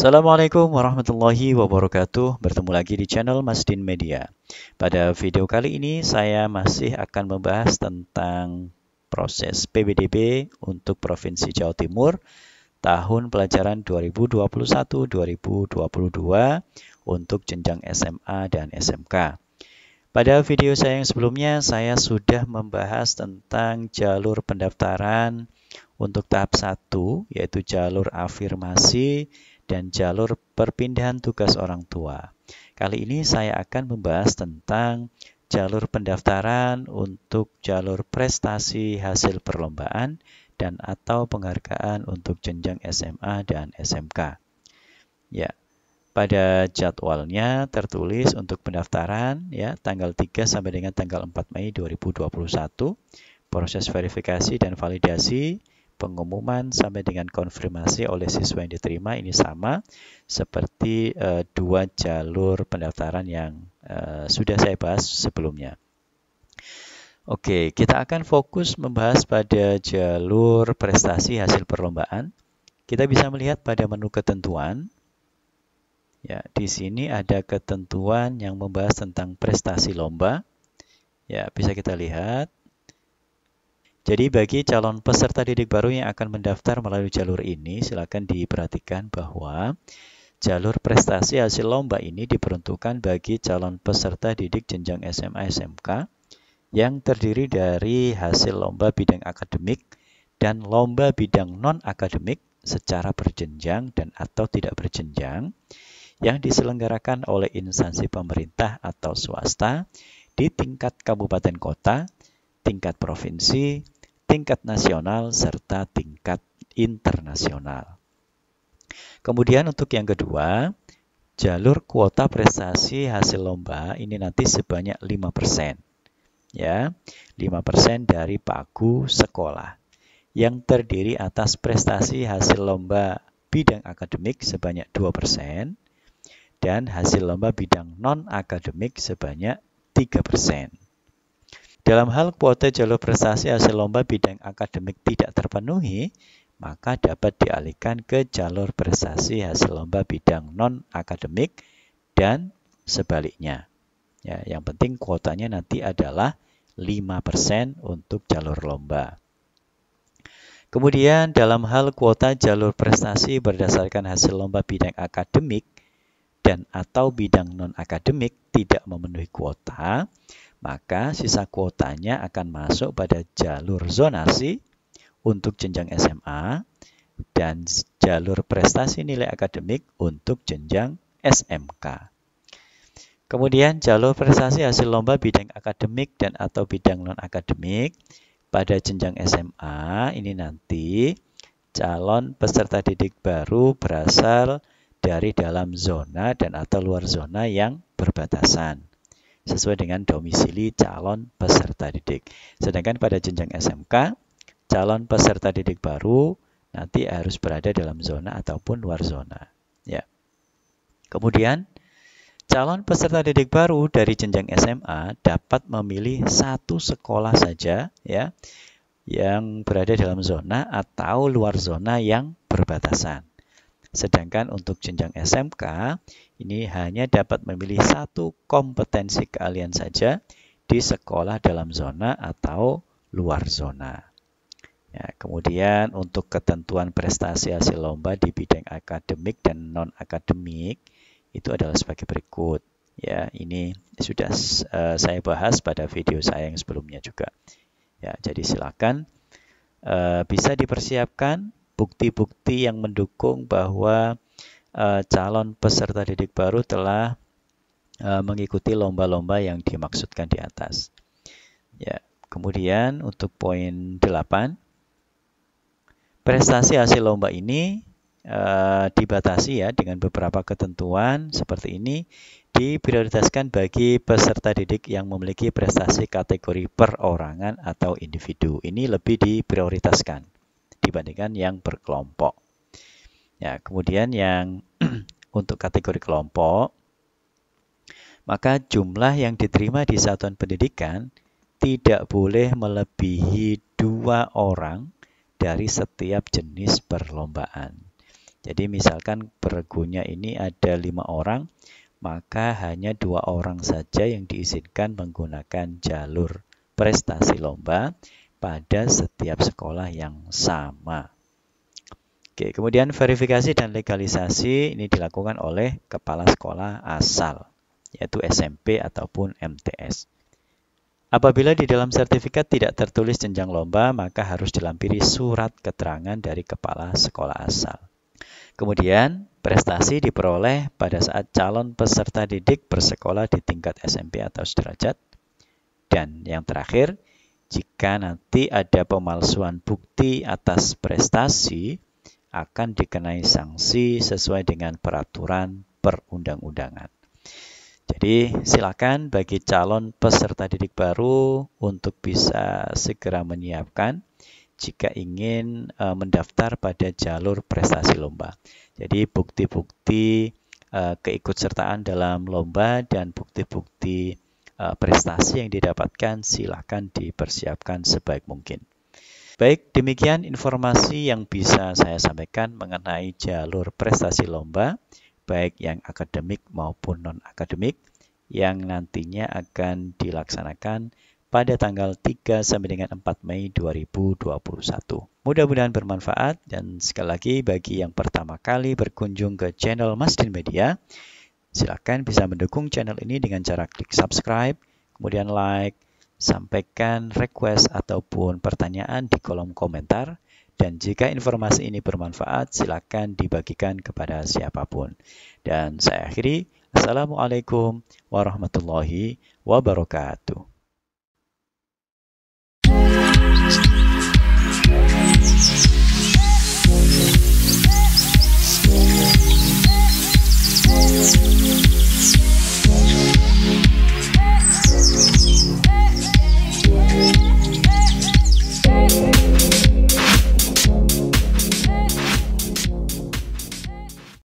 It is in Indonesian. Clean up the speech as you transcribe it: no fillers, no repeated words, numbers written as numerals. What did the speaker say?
Assalamualaikum warahmatullahi wabarakatuh. Bertemu lagi di channel Masdin Media. Pada video kali ini saya masih akan membahas tentang proses PBDB untuk Provinsi Jawa Timur tahun pelajaran 2021-2022 untuk jenjang SMA dan SMK. Pada video saya yang sebelumnya saya sudah membahas tentang jalur pendaftaran untuk tahap 1 yaitu jalur afirmasi dan jalur perpindahan tugas orang tua. Kali ini saya akan membahas tentang jalur pendaftaran untuk jalur prestasi hasil perlombaan dan atau penghargaan untuk jenjang SMA dan SMK. Ya, pada jadwalnya tertulis untuk pendaftaran ya tanggal 3 sampai dengan tanggal 4 Mei 2021, proses verifikasi dan validasi pengumuman sampai dengan konfirmasi oleh siswa yang diterima ini sama seperti dua jalur pendaftaran yang sudah saya bahas sebelumnya. Oke, kita akan fokus membahas pada jalur prestasi hasil perlombaan. Kita bisa melihat pada menu ketentuan. Ya, di sini ada ketentuan yang membahas tentang prestasi lomba. Ya, bisa kita lihat. Jadi bagi calon peserta didik baru yang akan mendaftar melalui jalur ini, silakan diperhatikan bahwa jalur prestasi hasil lomba ini diperuntukkan bagi calon peserta didik jenjang SMA SMK yang terdiri dari hasil lomba bidang akademik dan lomba bidang non-akademik secara berjenjang dan atau tidak berjenjang yang diselenggarakan oleh instansi pemerintah atau swasta di tingkat kabupaten kota, tingkat provinsi, tingkat nasional, serta tingkat internasional. Kemudian untuk yang kedua, jalur kuota prestasi hasil lomba ini nanti sebanyak 5%. Ya, 5% dari pagu sekolah yang terdiri atas prestasi hasil lomba bidang akademik sebanyak 2% dan hasil lomba bidang non-akademik sebanyak 3%. Dalam hal kuota jalur prestasi hasil lomba bidang akademik tidak terpenuhi, maka dapat dialihkan ke jalur prestasi hasil lomba bidang non-akademik dan sebaliknya. Ya, yang penting kuotanya nanti adalah 5% untuk jalur lomba. Kemudian dalam hal kuota jalur prestasi berdasarkan hasil lomba bidang akademik dan atau bidang non-akademik tidak memenuhi kuota, maka sisa kuotanya akan masuk pada jalur zonasi untuk jenjang SMA dan jalur prestasi nilai akademik untuk jenjang SMK. Kemudian jalur prestasi hasil lomba bidang akademik dan atau bidang non-akademik pada jenjang SMA ini nanti calon peserta didik baru berasal dari dalam zona dan atau luar zona yang berbatasan sesuai dengan domisili calon peserta didik. Sedangkan pada jenjang SMK, calon peserta didik baru nanti harus berada dalam zona ataupun luar zona. Ya. Kemudian, calon peserta didik baru dari jenjang SMA dapat memilih satu sekolah saja ya yang berada dalam zona atau luar zona yang berbatasan. Sedangkan untuk jenjang SMK, ini hanya dapat memilih satu kompetensi keahlian saja di sekolah dalam zona atau luar zona. Ya, kemudian untuk ketentuan prestasi hasil lomba di bidang akademik dan non-akademik, itu adalah sebagai berikut. Ya, ini sudah saya bahas pada video saya yang sebelumnya juga. Ya, jadi silakan bisa dipersiapkan bukti-bukti yang mendukung bahwa calon peserta didik baru telah mengikuti lomba-lomba yang dimaksudkan di atas. Ya, kemudian untuk poin 8, prestasi hasil lomba ini dibatasi ya dengan beberapa ketentuan seperti ini, diprioritaskan bagi peserta didik yang memiliki prestasi kategori perorangan atau individu. Ini lebih diprioritaskan dibandingkan yang berkelompok. Ya, kemudian yang untuk kategori kelompok, maka jumlah yang diterima di satuan pendidikan tidak boleh melebihi 2 orang dari setiap jenis perlombaan. Jadi misalkan bergunya ini ada 5 orang, maka hanya 2 orang saja yang diizinkan menggunakan jalur prestasi lomba pada setiap sekolah yang sama. Oke, kemudian verifikasi dan legalisasi ini dilakukan oleh kepala sekolah asal, yaitu SMP ataupun MTS. Apabila di dalam sertifikat tidak tertulis jenjang lomba, maka harus dilampiri surat keterangan dari kepala sekolah asal. Kemudian, prestasi diperoleh pada saat calon peserta didik bersekolah di tingkat SMP atau sederajat. Dan yang terakhir, jika nanti ada pemalsuan bukti atas prestasi, akan dikenai sanksi sesuai dengan peraturan perundang-undangan. Jadi silakan bagi calon peserta didik baru untuk bisa segera menyiapkan jika ingin mendaftar pada jalur prestasi lomba. Jadi bukti-bukti keikutsertaan dalam lomba dan bukti-bukti prestasi yang didapatkan silakan dipersiapkan sebaik mungkin. Baik, demikian informasi yang bisa saya sampaikan mengenai jalur prestasi lomba, baik yang akademik maupun non-akademik, yang nantinya akan dilaksanakan pada tanggal 3 sampai dengan 4 Mei 2021. Mudah-mudahan bermanfaat, dan sekali lagi bagi yang pertama kali berkunjung ke channel Masdin Media, silakan bisa mendukung channel ini dengan cara klik subscribe, kemudian like, sampaikan request ataupun pertanyaan di kolom komentar, dan jika informasi ini bermanfaat, silakan dibagikan kepada siapapun. Dan saya akhiri, Assalamualaikum warahmatullahi wabarakatuh.